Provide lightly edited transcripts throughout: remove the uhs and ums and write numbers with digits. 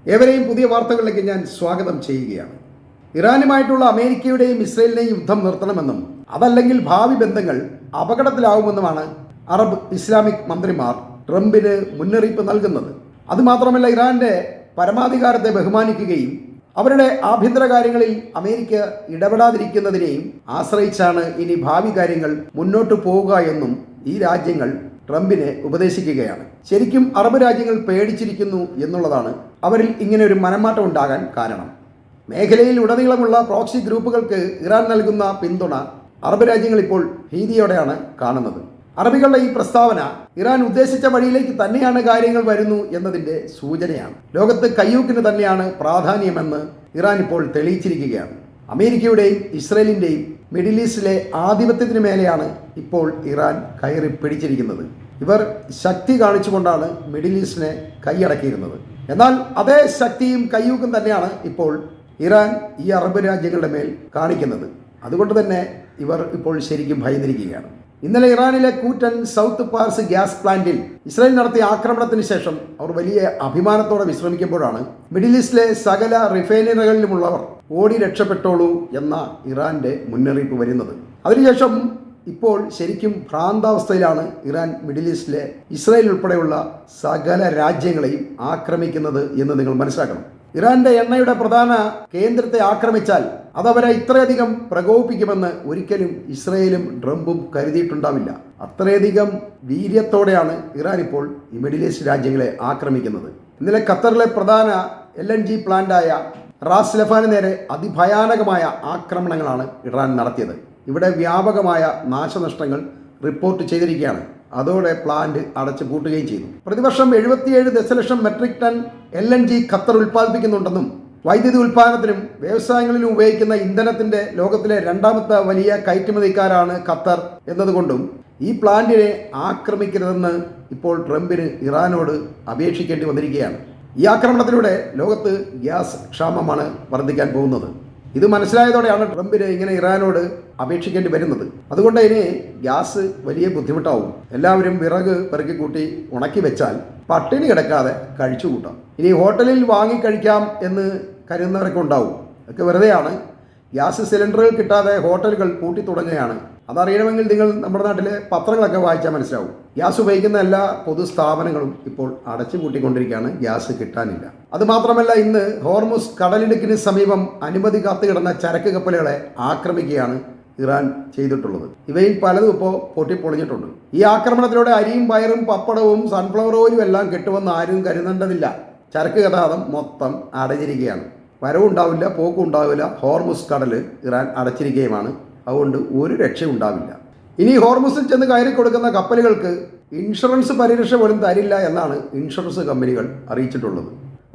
ഏവരെയും പുതിയ വാർത്തകളിലേക്ക് ഞാൻ സ്വാഗതം ചെയ്യുകയാണ്. ഇറാനുമായിട്ടുള്ള അമേരിക്കയുടെയും ഇസ്രയേലിനെയും യുദ്ധം നിർത്തണമെന്നും അതല്ലെങ്കിൽ ഭാവി ബന്ധങ്ങൾ അപകടത്തിലാവുമെന്നുമാണ് അറബ് ഇസ്ലാമിക് മന്ത്രിമാർ ട്രംപിന് മുന്നറിയിപ്പ് നൽകുന്നത്. അതുമാത്രമല്ല, ഇറാന്റെ പരമാധികാരത്തെ ബഹുമാനിക്കുകയും അവരുടെ ആഭ്യന്തര കാര്യങ്ങളിൽ അമേരിക്ക ഇടപെടാതിരിക്കുന്നതിനെയും ആശ്രയിച്ചാണ് ഇനി ഭാവി കാര്യങ്ങൾ മുന്നോട്ട് പോവുക എന്നും ഈ രാജ്യങ്ങൾ ട്രംപിനെ ഉപദേശിക്കുകയാണ്. ശരിക്കും അറബ് രാജ്യങ്ങൾ പേടിച്ചിരിക്കുന്നു എന്നുള്ളതാണ് അവരിൽ ഇങ്ങനെ ഒരു മനംമാറ്റം ഉണ്ടാകാൻ കാരണം. മേഖലയിൽ ഉടനീളമുള്ള പ്രോക്സി ഗ്രൂപ്പുകൾക്ക് ഇറാൻ നൽകുന്ന പിന്തുണ അറബ് രാജ്യങ്ങൾ ഇപ്പോൾ ഭീതിയോടെയാണ് കാണുന്നത്. അറബികളുടെ ഈ പ്രസ്താവന ഇറാൻ ഉദ്ദേശിച്ച വഴിയിലേക്ക് തന്നെയാണ് കാര്യങ്ങൾ വരുന്നു എന്നതിൻ്റെ സൂചനയാണ്. ലോകത്ത് കയ്യൂക്കിന് തന്നെയാണ് പ്രാധാന്യമെന്ന് ഇറാൻ ഇപ്പോൾ തെളിയിച്ചിരിക്കുകയാണ്. അമേരിക്കയുടെയും ഇസ്രയേലിൻ്റെയും മിഡിൽ ഈസ്റ്റിലെ ആധിപത്യത്തിന് മേലെയാണ് ഇപ്പോൾ ഇറാൻ കയറി പിടിച്ചിരിക്കുന്നത്. ഇവർ ശക്തി കാണിച്ചുകൊണ്ടാണ് മിഡിൽ ഈസ്റ്റിനെ കൈയടക്കിയിരുന്നത്. എന്നാൽ അതേ ശക്തിയും കയ്യൂക്കും തന്നെയാണ് ഇപ്പോൾ ഇറാൻ ഈ അറബ് രാജ്യങ്ങളുടെ മേൽ കാണിക്കുന്നത്. അതുകൊണ്ട് തന്നെ ഇവർ ഇപ്പോൾ ശരിക്കും ഭയന്നിരിക്കുകയാണ്. ഇന്നലെ ഇറാനിലെ കൂറ്റൻ സൗത്ത് പാർസ് ഗ്യാസ് പ്ലാന്റിൽ ഇസ്രായേൽ നടത്തിയ ആക്രമണത്തിന് ശേഷം അവർ വലിയ അഭിമാനത്തോടെ വിശ്രമിക്കുമ്പോഴാണ് മിഡിൽ ഈസ്റ്റിലെ സകല റിഫൈനറികളിലുമുള്ളവർ ഓടി രക്ഷപ്പെട്ടോളൂ എന്ന ഇറാന്റെ മുന്നറിയിപ്പ് വരുന്നത്. അതിനുശേഷം ഇപ്പോൾ ശരിക്കും ഭ്രാന്താവസ്ഥയിലാണ് ഇറാൻ മിഡിൽ ഈസ്റ്റിലെ ഇസ്രായേൽ ഉൾപ്പെടെയുള്ള സകല രാജ്യങ്ങളെയും ആക്രമിക്കുന്നത് എന്ന് നിങ്ങൾ മനസ്സിലാക്കണം. ഇറാന്റെ എണ്ണയുടെ പ്രധാന കേന്ദ്രത്തെ ആക്രമിച്ചാൽ അതവരെ ഇത്രയധികം പ്രകോപിപ്പിക്കുമെന്ന് ഒരിക്കലും ഇസ്രയേലും ട്രംപും കരുതിയിട്ടുണ്ടാവില്ല. അത്രയധികം വീര്യത്തോടെയാണ് ഇറാൻ ഇപ്പോൾ ഈ മിഡിൽ ഈസ്റ്റ് രാജ്യങ്ങളെ ആക്രമിക്കുന്നത്. ഇന്നലെ ഖത്തറിലെ പ്രധാന LNG പ്ലാന്റായ റാസ് ലഫാന് നേരെ അതിഭയാനകമായ ആക്രമണങ്ങളാണ് ഇറാൻ നടത്തിയത്. ഇവിടെ വ്യാപകമായ നാശനഷ്ടങ്ങൾ റിപ്പോർട്ട് ചെയ്തിരിക്കുകയാണ്. അതോടെ പ്ലാന്റ് അടച്ചു പൂട്ടുകയും ചെയ്തു. പ്രതിവർഷം 77 ദശലക്ഷം മെട്രിക് ടൺ LNG ഖത്തർ ഉൽപ്പാദിപ്പിക്കുന്നുണ്ടെന്നും വൈദ്യുതി ഉൽപ്പാദനത്തിനും വ്യവസായങ്ങളിലും ഉപയോഗിക്കുന്ന ഇന്ധനത്തിന്റെ ലോകത്തിലെ രണ്ടാമത്തെ വലിയ കയറ്റുമതിക്കാരാണ് ഖത്തർ എന്നതുകൊണ്ടും ഈ പ്ലാന്റിനെ ആക്രമിക്കരുതെന്ന് ഇപ്പോൾ ട്രംപിന് ഇറാനോട് അപേക്ഷിക്കേണ്ടി വന്നിരിക്കുകയാണ്. ഈ ആക്രമണത്തിലൂടെ ലോകത്ത് ഗ്യാസ് ക്ഷാമമാണ് വർദ്ധിക്കാൻ പോകുന്നത്. ഇത് മനസ്സിലായതോടെയാണ് ട്രംപിന് ഇങ്ങനെ ഇറാനോട് അപേക്ഷിക്കേണ്ടി വരുന്നത്. അതുകൊണ്ട് ഇനി ഗ്യാസ് വലിയ ബുദ്ധിമുട്ടാവും. എല്ലാവരും വിറക് പെറുക്കി കൂട്ടി ഉണക്കി വെച്ചാൽ പട്ടിണി കിടക്കാതെ കഴിച്ചു കൂട്ടാം. ഇനി ഹോട്ടലിൽ വാങ്ങിക്കഴിക്കാം എന്ന് കരുതുന്നവരൊക്കെ ഉണ്ടാവും. അതൊക്കെ വെറുതെയാണ്. ഗ്യാസ് സിലിണ്ടറുകൾ കിട്ടാതെ ഹോട്ടലുകൾ പൂട്ടി തുടങ്ങുകയാണ്. അതറിയണമെങ്കിൽ നിങ്ങൾ നമ്മുടെ നാട്ടിലെ പത്രങ്ങളൊക്കെ വായിച്ചാൽ മനസ്സിലാവും. ഗ്യാസ് ഉപയോഗിക്കുന്ന എല്ലാ പൊതുസ്ഥാപനങ്ങളും ഇപ്പോൾ അടച്ചു പൂട്ടിക്കൊണ്ടിരിക്കുകയാണ്. ഗ്യാസ് കിട്ടാനില്ല. അതുമാത്രമല്ല, ഇന്ന് ഹോർമുസ് കടലിടുക്കിന് സമീപം അനുമതി കാത്തു കിടന്ന ചരക്ക് കപ്പലുകളെ ആക്രമിക്കുകയാണ് ഇറാൻ ചെയ്തിട്ടുള്ളത്. ഇവയിൽ പലതും ഇപ്പോൾ പൊട്ടിപ്പൊളിഞ്ഞിട്ടുണ്ട്. ഈ ആക്രമണത്തിലൂടെ അരിയും പയറും പപ്പടവും സൺഫ്ലവർ ഓയിലും എല്ലാം കിട്ടുമെന്ന് ആരും കരുതേണ്ടതില്ല. ചരക്ക് ഗതാഗതം മൊത്തം അടഞ്ഞിരിക്കുകയാണ്. വരവുണ്ടാവില്ല, പോക്കും ഉണ്ടാവില്ല. ഹോർമുസ് കടൽ ഇറാൻ അടച്ചിരിക്കുകയുമാണ്. അതുകൊണ്ട് ഒരു രക്ഷയും ഉണ്ടാവില്ല. ഇനി ഹോർമുസിൽ ചെന്ന് കയറി കൊടുക്കുന്ന കപ്പലുകൾക്ക് ഇൻഷുറൻസ് പരിരക്ഷ പോലും തരില്ല എന്നാണ് ഇൻഷുറൻസ് കമ്പനികൾ അറിയിച്ചിട്ടുള്ളത്.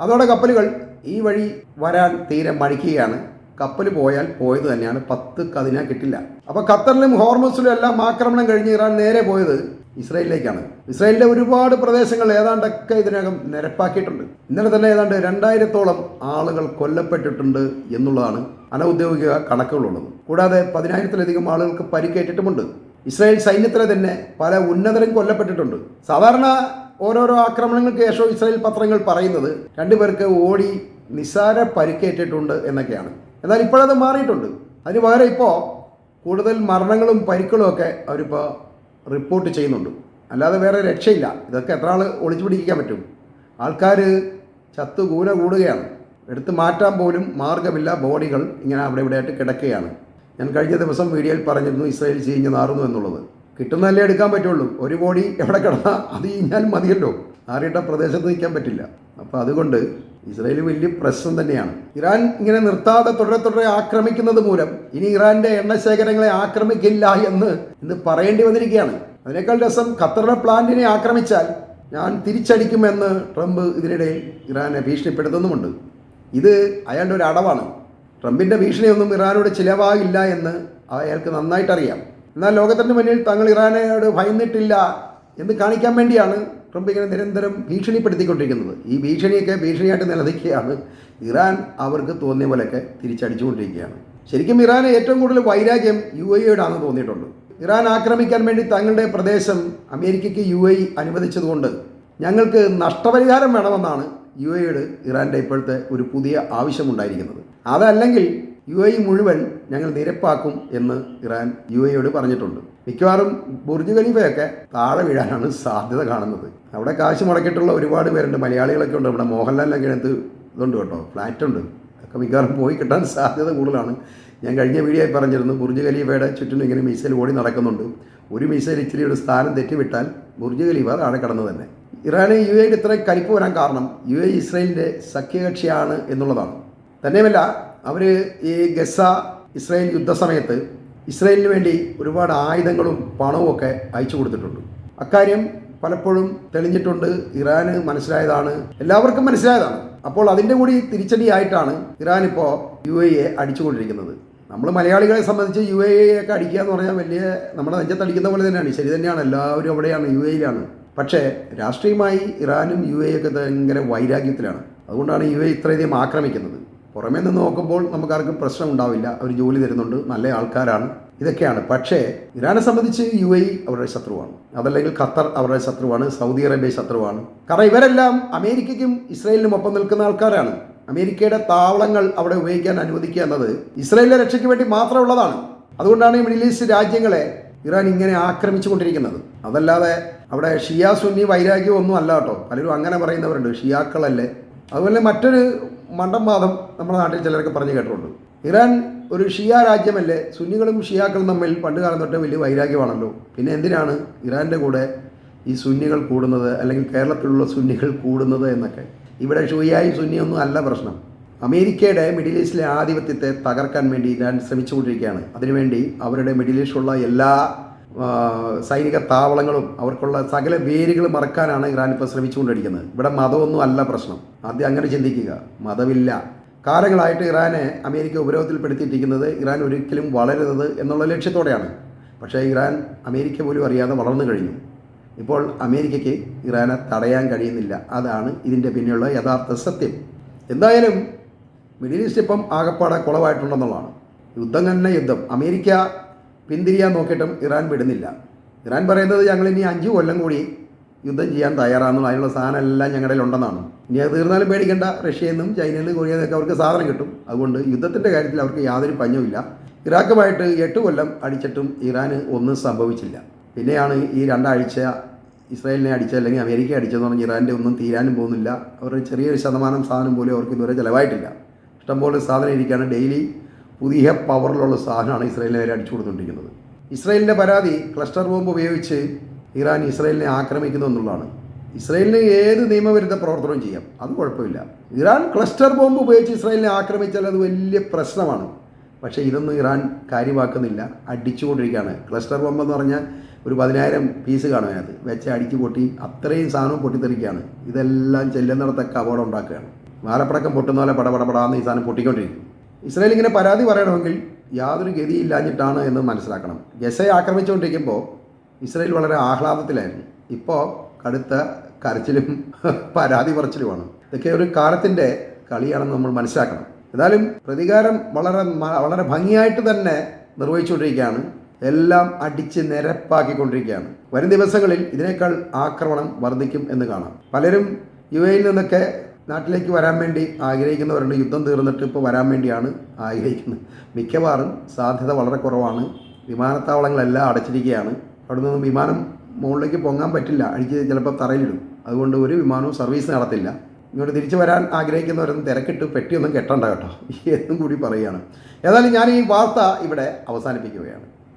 അതോടെ കപ്പലുകൾ ഈ വഴി വരാൻ തീരെ മടിക്കുകയാണ്. കപ്പൽ പോയാൽ പോയത് തന്നെയാണ്. 10 കതിന കിട്ടില്ല. അപ്പോൾ ഖത്തറിലും ഹോർമുസിലും എല്ലാം ആക്രമണം കഴിഞ്ഞ് ഇറാൻ നേരെ പോയത് ഇസ്രായേലിലേക്കാണ്. ഇസ്രായേലിലെ ഒരുപാട് പ്രദേശങ്ങൾ ഏതാണ്ടൊക്കെ ഇതിനകം നിരപ്പാക്കിയിട്ടുണ്ട്. ഇന്നലെ തന്നെ ഏതാണ്ട് 2000-ഓളം ആളുകൾ കൊല്ലപ്പെട്ടിട്ടുണ്ട് എന്നുള്ളതാണ് അനൗദ്യോഗിക കണക്കുകളുള്ളത്. കൂടാതെ 10,000-ത്തിലധികം ആളുകൾക്ക് പരിക്കേറ്റിട്ടുമുണ്ട്. ഇസ്രായേൽ സൈന്യത്തിലെ തന്നെ പല ഉന്നതരും കൊല്ലപ്പെട്ടിട്ടുണ്ട്. സാധാരണ ഓരോരോ ആക്രമണങ്ങൾക്ക് ശേഷം ഇസ്രായേൽ പത്രങ്ങൾ പറയുന്നത് 2 പേർക്ക് ഓടി നിസ്സാര പരിക്കേറ്റിട്ടുണ്ട് എന്നൊക്കെയാണ്. എന്നാൽ ഇപ്പോഴത് മാറിയിട്ടുണ്ട്. അതിന് പകരം ഇപ്പോൾ കൂടുതൽ മരണങ്ങളും പരിക്കുകളും ഒക്കെ അവരിപ്പോൾ റിപ്പോർട്ട് ചെയ്യുന്നുണ്ട്. അല്ലാതെ വേറെ രക്ഷയില്ല. ഇതൊക്കെ എത്ര ആൾ ഒളിച്ചു പിടിക്കാൻ പറ്റും? ആൾക്കാർ ചത്തു കൂന കൂടുകയാണ്. എടുത്ത് മാറ്റാൻ പോലും മാർഗമില്ല. ബോഡികൾ ഇങ്ങനെ അവിടെ ഇവിടെയായിട്ട് കിടക്കുകയാണ്. ഞാൻ കഴിഞ്ഞ ദിവസം വീഡിയോയിൽ പറഞ്ഞിരുന്നു ഇസ്രായേൽ ചീഞ്ഞ് നാറുന്നു എന്നുള്ളത്. കിട്ടുന്നതല്ലേ എടുക്കാൻ പറ്റുള്ളൂ. ഒരു ബോഡി എവിടെ കിടന്നാൽ അത് കഴിഞ്ഞാൽ മതിയല്ലോ. ആറിയിട്ട പ്രദേശത്ത് നിൽക്കാൻ പറ്റില്ല. അപ്പോൾ അതുകൊണ്ട് ഇസ്രായേൽ വലിയ പ്രശ്നം തന്നെയാണ്. ഇറാൻ ഇങ്ങനെ നിർത്താതെ തുടരെ ആക്രമിക്കുന്നത് മൂലം ഇനി ഇറാന്റെ എണ്ണശേഖരങ്ങളെ ആക്രമിക്കില്ല എന്ന് ഇന്ന് പറയേണ്ടി വന്നിരിക്കുകയാണ്. അതിനേക്കാൾ രസം, ഖത്തറിലെ പ്ലാന്റിനെ ആക്രമിച്ചാൽ ഞാൻ തിരിച്ചടിക്കുമെന്ന് ട്രംപ് ഇതിനിടയിൽ ഇറാനെ ഭീഷണിപ്പെടുത്തുന്നുമുണ്ട്. ഇത് അയാളുടെ ഒരു അടവാണ്. ട്രംപിൻ്റെ ഭീഷണിയൊന്നും ഇറാനോട് ചിലവാകില്ല എന്ന് അയാൾക്ക് നന്നായിട്ടറിയാം. എന്നാൽ ലോകത്തിൻ്റെ മുന്നിൽ തങ്ങൾ ഇറാനോട് ഭയന്നിട്ടില്ല എന്ന് കാണിക്കാൻ വേണ്ടിയാണ് ട്രംപ് ഇങ്ങനെ നിരന്തരം ഭീഷണിപ്പെടുത്തിക്കൊണ്ടിരിക്കുന്നത്. ഈ ഭീഷണിയായിട്ട് നിലനിൽക്കുകയാണ്. ഇറാൻ അവർക്ക് തോന്നിയ പോലെയൊക്കെ തിരിച്ചടിച്ചുകൊണ്ടിരിക്കുകയാണ്. ശരിക്കും ഇറാന് ഏറ്റവും കൂടുതൽ വൈരാഗ്യം UAE-യോടാണെന്ന് തോന്നിയിട്ടുണ്ട്. ഇറാൻ ആക്രമിക്കാൻ വേണ്ടി തങ്ങളുടെ പ്രദേശം അമേരിക്കയ്ക്ക് UAE അനുവദിച്ചതുകൊണ്ട് ഞങ്ങൾക്ക് നഷ്ടപരിഹാരം വേണമെന്നാണ് UAEയോട് ഇറാൻ്റെ ഇപ്പോഴത്തെ ഒരു പുതിയ ആവശ്യമുണ്ടായിരിക്കുന്നത്. അതല്ലെങ്കിൽ UAE മുഴുവൻ ഞങ്ങൾ നിരപ്പാക്കും എന്ന് ഇറാൻ UAEയോട് പറഞ്ഞിട്ടുണ്ട്. മിക്കവാറും ബുർജ് ഖലീഫയൊക്കെ താഴെ വീഴാനാണ് സാധ്യത കാണുന്നത്. അവിടെ കാശ് മുടക്കിയിട്ടുള്ള ഒരുപാട് പേരുണ്ട്, മലയാളികളൊക്കെ ഉണ്ട്. ഇവിടെ മോഹൻലാലിനൊക്കെ അടുത്ത് ഇതുണ്ട് കേട്ടോ, ഫ്ലാറ്റുണ്ട്. ഒക്കെ മിക്കവാറും പോയി കിട്ടാൻ സാധ്യത കൂടുതലാണ്. ഞാൻ കഴിഞ്ഞ വീഡിയോയിൽ പറഞ്ഞിരുന്നു, ബുർജ് ഖലീഫയുടെ ചുറ്റിനും ഇങ്ങനെ മിസൈൽ ഓടി നടക്കുന്നുണ്ട്. ഒരു മിസൈൽ ഇച്ചിരി ഒരു സ്ഥാനം തെറ്റിവിട്ടാൽ ബുർജ് ഖലീഫ താഴെ കടന്നു തന്നെ. ഇറാന് UAEയിൽ ഇത്രയും കലിപ്പ് വരാൻ കാരണം UAE ഇസ്രായേലിൻ്റെ സഖ്യകക്ഷിയാണ് എന്നുള്ളതാണ്. തന്നെയുമല്ല, അവർ ഈ ഗസ ഇസ്രായേൽ യുദ്ധസമയത്ത് ഇസ്രായേലിന് വേണ്ടി ഒരുപാട് ആയുധങ്ങളും പണവും ഒക്കെ അയച്ചു കൊടുത്തിട്ടുണ്ട്. അക്കാര്യം പലപ്പോഴും തെളിഞ്ഞിട്ടുണ്ട്. ഇറാന് മനസ്സിലായതാണ്, എല്ലാവർക്കും മനസ്സിലായതാണ്. അപ്പോൾ അതിൻ്റെ കൂടി തിരിച്ചടിയായിട്ടാണ് ഇറാൻ ഇപ്പോൾ UAEയെ അടിച്ചുകൊണ്ടിരിക്കുന്നത്. നമ്മൾ മലയാളികളെ സംബന്ധിച്ച് UAEയൊക്കെ അടിക്കുക എന്ന് പറഞ്ഞാൽ വലിയ നമ്മുടെ നെഞ്ചത്തടിക്കുന്ന പോലെ തന്നെയാണ്. ശരി തന്നെയാണ്, എല്ലാവരും അവിടെയാണ്, UAEയിലാണ്. പക്ഷേ രാഷ്ട്രീയമായി ഇറാനും UAEയൊക്കെ ഭയങ്കര വൈരാഗ്യത്തിലാണ്. അതുകൊണ്ടാണ് UAE ഇത്രയധികം ആക്രമിക്കുന്നത്. പുറമേ നിന്ന് നോക്കുമ്പോൾ നമുക്കാർക്കും പ്രശ്നം ഉണ്ടാവില്ല, അവർ ജോലി തരുന്നുണ്ട്, നല്ല ആൾക്കാരാണ്, ഇതൊക്കെയാണ്. പക്ഷേ ഇറാനെ സംബന്ധിച്ച് UAE അവരുടെ ശത്രുവാണ്. അതല്ലെങ്കിൽ ഖത്തർ അവരുടെ ശത്രുവാണ്, സൗദി അറേബ്യ ശത്രുവാണ്. കാരണം ഇവരെല്ലാം അമേരിക്കയ്ക്കും ഇസ്രായേലിനും ഒപ്പം നിൽക്കുന്ന ആൾക്കാരാണ്. അമേരിക്കയുടെ താവളങ്ങൾ അവിടെ ഉപയോഗിക്കാൻ അനുവദിക്കുക എന്നത് ഇസ്രായേലിന്റെ രക്ഷയ്ക്ക് വേണ്ടി മാത്രമുള്ളതാണ്. അതുകൊണ്ടാണ് ഈ മിഡിൽ ഈസ്റ്റ് രാജ്യങ്ങളെ ഇറാൻ ഇങ്ങനെ ആക്രമിച്ചു കൊണ്ടിരിക്കുന്നത്. അതല്ലാതെ അവിടെ ഷിയ സുന്നി വൈരാഗ്യം ഒന്നും അല്ല കേട്ടോ. പലരും അങ്ങനെ പറയുന്നവരുണ്ട്, ഷിയാക്കളല്ലേ. അതുപോലെ മറ്റൊരു മണ്ടംവാദം നമ്മുടെ നാട്ടിൽ ചിലരൊക്കെ പറഞ്ഞു കേട്ടിട്ടുണ്ട്. ഇറാൻ ഒരു ഷിയ രാജ്യമല്ലേ, സുന്നികളും ഷിയാക്കളും തമ്മിൽ പണ്ട് കാലം തൊട്ട് വലിയ വൈരാഗ്യമാണല്ലോ, പിന്നെ എന്തിനാണ് ഇറാൻ്റെ കൂടെ ഈ സുന്നികൾ കൂടുന്നത്, അല്ലെങ്കിൽ കേരളത്തിലുള്ള സുന്നികൾ കൂടുന്നത് എന്നൊക്കെ. ഇവിടെ ഷിയായും സുന്നിയൊന്നും അല്ല പ്രശ്നം. അമേരിക്കയുടെ മിഡിൽ ഈസ്റ്റിലെ ആധിപത്യത്തെ തകർക്കാൻ വേണ്ടി ഇറാൻ ശ്രമിച്ചുകൊണ്ടിരിക്കുകയാണ്. അതിനുവേണ്ടി അവരുടെ മിഡിൽ ഈസ്റ്റിലുള്ള എല്ലാ സൈനിക താവളങ്ങളും അവർക്കുള്ള സകല വേരുകൾ മറക്കാനാണ് ഇറാൻ ഇപ്പോൾ ശ്രമിച്ചുകൊണ്ടിരിക്കുന്നത്. ഇവിടെ മതമൊന്നും അല്ല പ്രശ്നം. ആദ്യം അങ്ങനെ ചിന്തിക്കുക, മതമില്ല. കാലങ്ങളായിട്ട് ഇറാനെ അമേരിക്ക ഉപരോധത്തിൽപ്പെടുത്തിയിട്ടിരിക്കുന്നത് ഇറാൻ ഒരിക്കലും വളരരുത് എന്നുള്ള ലക്ഷ്യത്തോടെയാണ്. പക്ഷേ ഇറാൻ അമേരിക്ക പോലും അറിയാതെ വളർന്നു കഴിഞ്ഞു. ഇപ്പോൾ അമേരിക്കയ്ക്ക് ഇറാനെ തടയാൻ കഴിയുന്നില്ല. അതാണ് ഇതിൻ്റെ പിന്നിലുള്ള യഥാർത്ഥ സത്യം. എന്തായാലും മിഡിൽ ഈസ്റ്റ് ഇപ്പം ആകപ്പാടെ കുളമായിട്ടുണ്ടെന്നുള്ളതാണ്. യുദ്ധം തന്നെ യുദ്ധം. അമേരിക്ക പിന്തിരിയാൻ നോക്കിയിട്ടും ഇറാൻ വിടുന്നില്ല. ഇറാൻ പറയുന്നത് ഞങ്ങളിനി 5 കൊല്ലം കൂടി യുദ്ധം ചെയ്യാൻ തയ്യാറാണെന്നുള്ള, അതിനുള്ള സാധനം എല്ലാം ഞങ്ങളുടെ ഉണ്ടെന്നാണ്. ഇനി അത് തീർന്നാലും പേടിക്കേണ്ട, റഷ്യയിൽ നിന്നും ചൈനയിൽ നിന്നും കൊറിയയിൽ നിന്നൊക്കെ അവർക്ക് സാധനം കിട്ടും. അതുകൊണ്ട് യുദ്ധത്തിൻ്റെ കാര്യത്തിൽ അവർക്ക് യാതൊരു പഞ്ഞവുമില്ല. ഇറാഖുമായിട്ട് 8 കൊല്ലം അടിച്ചിട്ടും ഇറാന് ഒന്നും സംഭവിച്ചില്ല. പിന്നെയാണ് ഈ 2 ആഴ്ച ഇസ്രായേലിനെ അടിച്ചത് അല്ലെങ്കിൽ അമേരിക്ക അടിച്ചതെന്ന് പറഞ്ഞാൽ ഇറാൻ്റെ ഒന്നും തീരാനും പോകുന്നില്ല. അവരുടെ ചെറിയൊരു ശതമാനം സാധനം പോലും അവർക്ക് ഇതുവരെ ചിലവായിട്ടില്ല. ഇഷ്ടംപോലെ സാധനം ഇരിക്കുകയാണ്. ഡെയിലി പുതിയ പവറിലുള്ള സാധനമാണ് ഇസ്രായേലിനെ വരെ അടിച്ചു കൊടുത്തുകൊണ്ടിരിക്കുന്നത്. ഇസ്രായേലിൻ്റെ പരാതി ക്ലസ്റ്റർ ബോംബ് ഉപയോഗിച്ച് ഇറാൻ ഇസ്രായേലിനെ ആക്രമിക്കുന്നു എന്നുള്ളതാണ്. ഇസ്രായേലിന് ഏത് നിയമവിരുദ്ധ പ്രവർത്തനവും ചെയ്യാം, അത് കുഴപ്പമില്ല. ഇറാൻ ക്ലസ്റ്റർ ബോംബ് ഉപയോഗിച്ച് ഇസ്രായേലിനെ ആക്രമിച്ചാൽ അത് വലിയ പ്രശ്നമാണ്. പക്ഷേ ഇതൊന്നും ഇറാൻ കാര്യമാക്കുന്നില്ല, അടിച്ചുകൊണ്ടിരിക്കുകയാണ്. ക്ലസ്റ്റർ ബോംബ് എന്ന് പറഞ്ഞാൽ ഒരു 10,000 പീസ് കാണും, അതിനകത്ത് വെച്ച് അടിച്ച് പൊട്ടി അത്രയും സാധനവും പൊട്ടിത്തെറിക്കുകയാണ്. ഇതെല്ലാം ചെല്ലുന്നിടത്തൊക്കെ അപകടം ഉണ്ടാക്കുകയാണ്. വാലപ്പടക്കം പൊട്ടുന്ന പോലെ പടപടപടാന്ന് ഈ സാധനം പൊട്ടിക്കൊണ്ടിരിക്കും. ഇസ്രായേൽ ഇങ്ങനെ പരാതി പറയണമെങ്കിൽ യാതൊരു ഗതിയില്ലാഞ്ഞിട്ടാണ് എന്ന് മനസ്സിലാക്കണം. ഗസയെ ആക്രമിച്ചുകൊണ്ടിരിക്കുമ്പോൾ ഇസ്രായേൽ വളരെ ആഹ്ലാദത്തിലായിരുന്നു. ഇപ്പോൾ കടുത്ത കരച്ചിലും പരാതി പറച്ചിലുമാണ്. ഇതൊക്കെ ഒരു കാലത്തിൻ്റെ കളിയാണെന്ന് നമ്മൾ മനസ്സിലാക്കണം. ഏതായാലും പ്രതികാരം വളരെ ഭംഗിയായിട്ട് തന്നെ നിർവഹിച്ചുകൊണ്ടിരിക്കുകയാണ്. എല്ലാം അടിച്ച് നിരപ്പാക്കിക്കൊണ്ടിരിക്കുകയാണ്. വരും ദിവസങ്ങളിൽ ഇതിനേക്കാൾ ആക്രമണം വർദ്ധിക്കും എന്ന് കാണാം. പലരും UAEയിൽ നിന്നൊക്കെ നാട്ടിലേക്ക് വരാൻ വേണ്ടി ആഗ്രഹിക്കുന്നവരുണ്ട്. യുദ്ധം തീർന്നിട്ട് ഇപ്പോൾ വരാൻ വേണ്ടിയാണ് ആഗ്രഹിക്കുന്നത്. മിക്കവാറും സാധ്യത വളരെ കുറവാണ്. വിമാനത്താവളങ്ങളെല്ലാം അടച്ചിരിക്കുകയാണ്. അവിടെ നിന്നും വിമാനം മുകളിലേക്ക് പൊങ്ങാൻ പറ്റില്ല, അടിച്ച് ചിലപ്പോൾ തറയിലിടും. അതുകൊണ്ട് ഒരു വിമാനവും സർവീസ് നടത്തില്ല. ഇങ്ങോട്ട് തിരിച്ചു വരാൻ ആഗ്രഹിക്കുന്നവരൊന്നും തിരക്കിട്ട് പെട്ടിയൊന്നും കെട്ടണ്ട കേട്ടോ എന്നും കൂടി പറയുകയാണ്. ഏതായാലും ഞാൻ ഈ വാർത്ത ഇവിടെ അവസാനിപ്പിക്കുകയാണ്.